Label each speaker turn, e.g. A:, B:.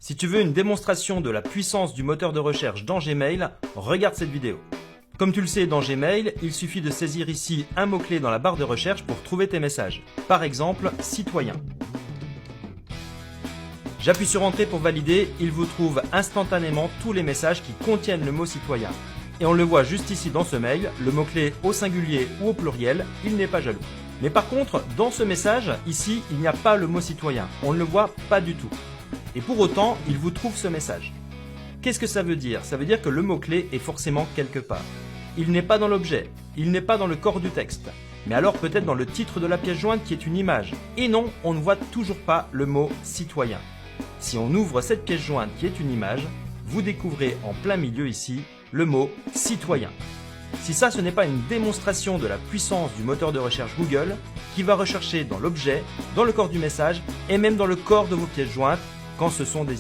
A: Si tu veux une démonstration de la puissance du moteur de recherche dans Gmail, regarde cette vidéo. Comme tu le sais, dans Gmail, il suffit de saisir ici un mot-clé dans la barre de recherche pour trouver tes messages. Par exemple, citoyen. J'appuie sur Entrée pour valider, il vous trouve instantanément tous les messages qui contiennent le mot citoyen. Et on le voit juste ici dans ce mail, le mot-clé au singulier ou au pluriel, il n'est pas jaloux. Mais par contre, dans ce message, ici, il n'y a pas le mot citoyen, on ne le voit pas du tout. Et pour autant, il vous trouve ce message. Qu'est-ce que ça veut dire? Ça veut dire que le mot-clé est forcément quelque part. Il n'est pas dans l'objet, il n'est pas dans le corps du texte, mais alors peut-être dans le titre de la pièce jointe qui est une image. Et non, on ne voit toujours pas le mot citoyen. Si on ouvre cette pièce jointe qui est une image, vous découvrez en plein milieu ici le mot citoyen. Si ça, ce n'est pas une démonstration de la puissance du moteur de recherche Google qui va rechercher dans l'objet, dans le corps du message et même dans le corps de vos pièces jointes quand ce sont des images.